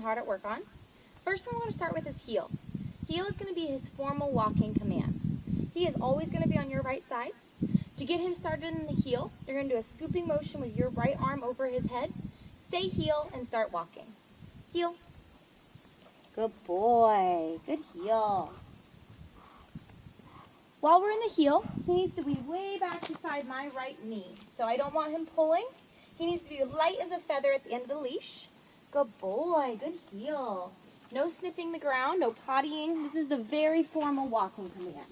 been hard at work on. First one we're going to start with is heel. Heel is going to be his formal walking command. He is always going to be on your right side. To get him started in the heel, you're going to do a scooping motion with your right arm over his head. Say heel and start walking. Heel. Good boy. Good heel. While we're in the heel, he needs to be way back beside my right knee. So I don't want him pulling. He needs to be light as a feather at the end of the leash. Good boy. Good heel. No sniffing the ground, no pottying. This is the very formal walking command.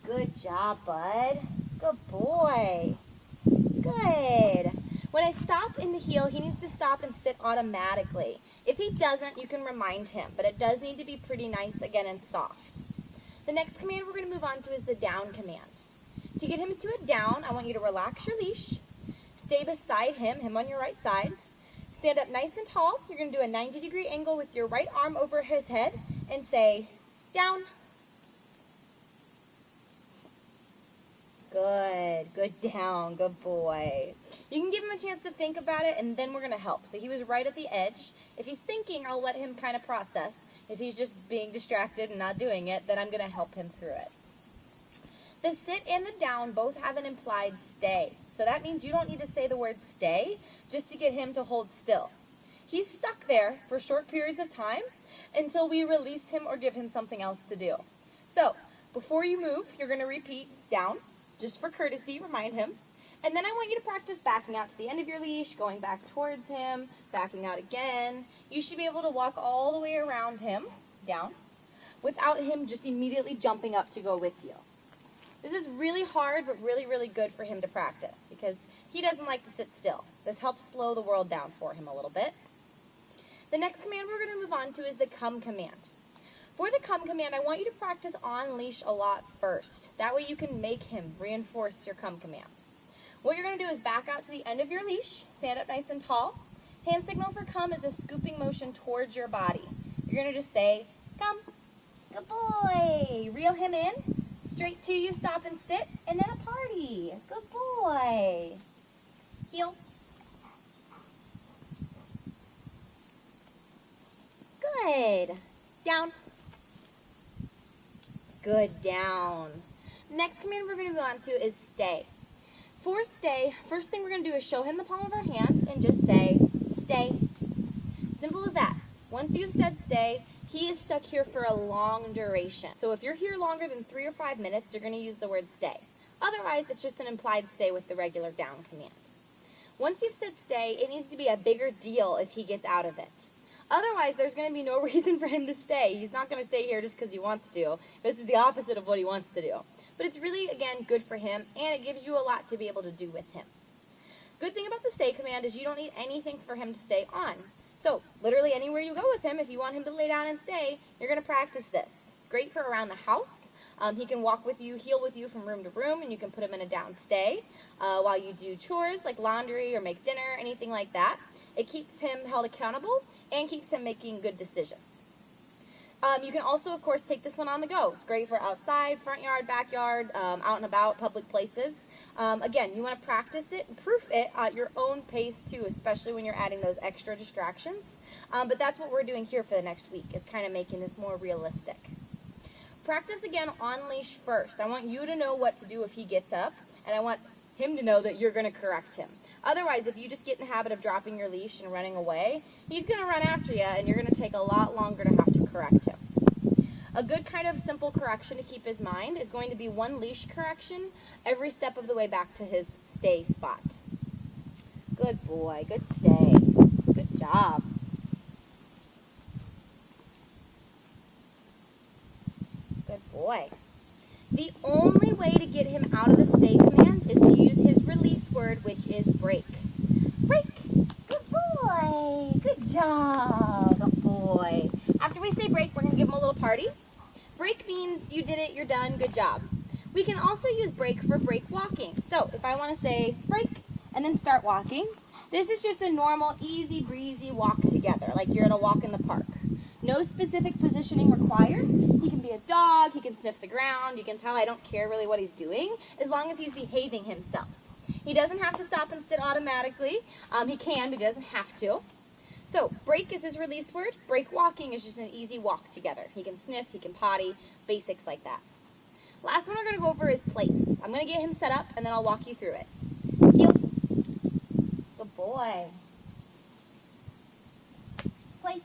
Good job, bud. Good boy. Good. When I stop in the heel, he needs to stop and sit automatically. If he doesn't, you can remind him, but it does need to be pretty nice again and soft. The next command we're going to move on to is the down command. To get him to a down, I want you to relax your leash, stay beside him on your right side, stand up nice and tall. You're going to do a 90-degree angle with your right arm over his head and say, down. Good, good down, good boy. You can give him a chance to think about it, and then we're going to help. So he was right at the edge. If he's thinking, I'll let him kind of process. If he's just being distracted and not doing it, then I'm going to help him through it. The sit and the down both have an implied stay. So that means you don't need to say the word stay just to get him to hold still. He's stuck there for short periods of time until we release him or give him something else to do. So before you move, you're going to repeat down, just for courtesy, remind him. And then I want you to practice backing out to the end of your leash, going back towards him, backing out again. You should be able to walk all the way around him, down, without him just immediately jumping up to go with you. This is really hard, but really, really good for him to practice because he doesn't like to sit still. This helps slow the world down for him a little bit. The next command we're going to move on to is the come command. For the come command, I want you to practice on leash a lot first. That way you can make him reinforce your come command. What you're going to do is back out to the end of your leash, stand up nice and tall. Hand signal for come is a scooping motion towards your body. You're going to just say, come. Good boy. Reel him in. Straight to you, stop and sit, and then a party. Good boy. Heel. Good. Down. Good, down. Next command we're going to move on to is stay. For stay, first thing we're going to do is show him the palm of our hand and just say, stay. Simple as that. Once you've said stay, he is stuck here for a long duration. So if you're here longer than 3 or 5 minutes, you're going to use the word stay. Otherwise, it's just an implied stay with the regular down command. Once you've said stay, it needs to be a bigger deal if he gets out of it. Otherwise, there's going to be no reason for him to stay. He's not going to stay here just because he wants to. This is the opposite of what he wants to do. But it's really, again, good for him, and it gives you a lot to be able to do with him. Good thing about the stay command is you don't need anything for him to stay on. So, literally anywhere you go with him, if you want him to lay down and stay, you're going to practice this. Great for around the house. He can walk with you, heel with you from room to room, and you can put him in a down stay while you do chores like laundry or make dinner, anything like that. It keeps him held accountable and keeps him making good decisions. You can also, of course, take this one on the go. It's great for outside, front yard, backyard, out and about, public places. Again, you want to practice it and proof it at your own pace, too, especially when you're adding those extra distractions. But that's what we're doing here for the next week, is kind of making this more realistic. Practice, again, on leash first. I want you to know what to do if he gets up, and I want him to know that you're going to correct him. Otherwise, if you just get in the habit of dropping your leash and running away, he's going to run after you, and you're going to take a lot longer to have to correct him. A good kind of simple correction to keep his mind is going to be one leash correction every step of the way back to his stay spot. Good boy. Good stay. Good job. Good boy. The only way to get him out of the stay command is to use his release word, which is break. Break. Good boy. Good job. Good boy. After we say break, we're going to give him a little party. Break means you did it, you're done, good job. We can also use break for break walking. So if I want to say break and then start walking, this is just a normal, easy breezy walk together, like you're at a walk in the park. No specific positioning required. He can be a dog, he can sniff the ground, you can tell I don't care really what he's doing, as long as he's behaving himself. He doesn't have to stop and sit automatically. He can, but he doesn't have to. So break is his release word. Break walking is just an easy walk together. He can sniff, he can potty, basics like that. Last one we're going to go over is place. I'm going to get him set up and then I'll walk you through it. Heel. Good boy. Place.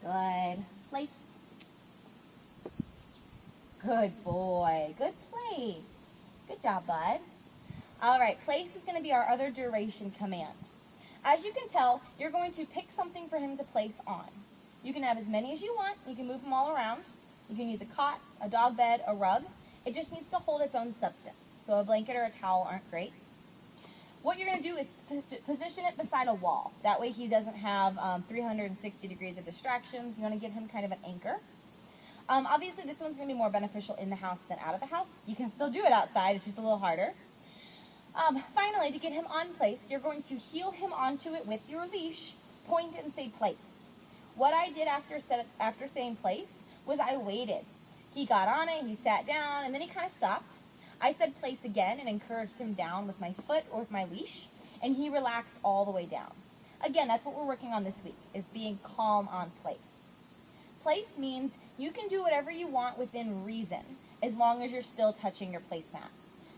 Good. Place. Good boy. Good place. Good job, bud. All right, place is going to be our other duration command. As you can tell, you're going to pick something for him to place on. You can have as many as you want. You can move them all around. You can use a cot, a dog bed, a rug. It just needs to hold its own substance. So a blanket or a towel aren't great. What you're going to do is position it beside a wall. That way he doesn't have 360 degrees of distractions. You want to give him kind of an anchor. Obviously, this one's going to be more beneficial in the house than out of the house. You can still do it outside. It's just a little harder. Finally, to get him on place, you're going to heel him onto it with your leash, point and say place. What I did after saying place was I waited. He got on it, he sat down, and then he kind of stopped. I said place again and encouraged him down with my foot or with my leash, and he relaxed all the way down. Again, that's what we're working on this week, is being calm on place. Place means you can do whatever you want within reason, as long as you're still touching your placemat.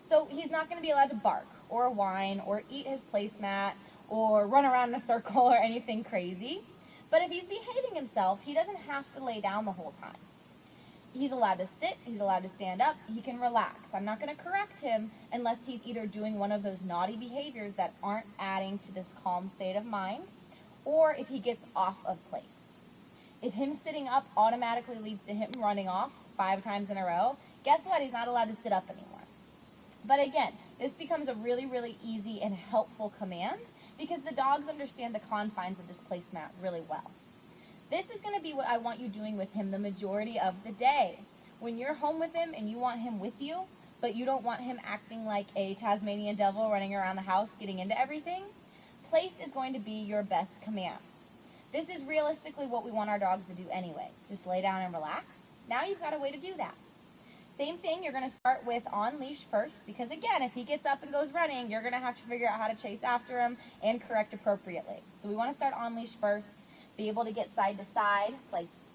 So he's not going to be allowed to bark or whine or eat his placemat or run around in a circle or anything crazy. But if he's behaving himself, he doesn't have to lay down the whole time. He's allowed to sit, he's allowed to stand up, he can relax. I'm not going to correct him unless he's either doing one of those naughty behaviors that aren't adding to this calm state of mind, or if he gets off of place. If him sitting up automatically leads to him running off 5 times in a row, guess what? He's not allowed to sit up anymore. But again, this becomes a really, really easy and helpful command because the dogs understand the confines of this placemat really well. This is going to be what I want you doing with him the majority of the day. When you're home with him and you want him with you, but you don't want him acting like a Tasmanian devil running around the house getting into everything, place is going to be your best command. This is realistically what we want our dogs to do anyway. Just lay down and relax. Now you've got a way to do that. Same thing, you're going to start with on leash first, because again, if he gets up and goes running, you're going to have to figure out how to chase after him and correct appropriately. So we want to start on leash first, be able to get side to side, place,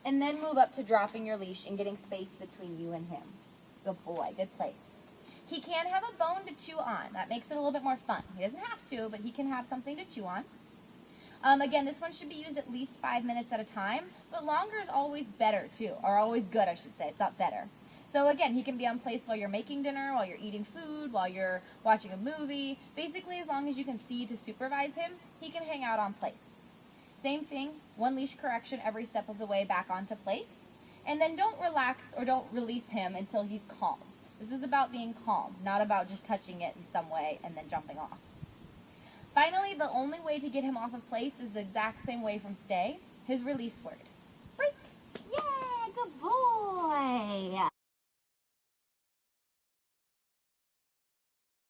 and then move up to dropping your leash and getting space between you and him. Good boy, good place. He can have a bone to chew on. That makes it a little bit more fun. He doesn't have to, but he can have something to chew on. Again, this one should be used at least 5 minutes at a time, but longer is always better too, or always good, I should say. It's not better. So again, he can be on place while you're making dinner, while you're eating food, while you're watching a movie. Basically, as long as you can see to supervise him, he can hang out on place. Same thing, one leash correction every step of the way back onto place. And then don't relax or don't release him until he's calm. This is about being calm, not about just touching it in some way and then jumping off. Finally, the only way to get him off of place is the exact same way from stay, his release word. Break. Yeah, good boy.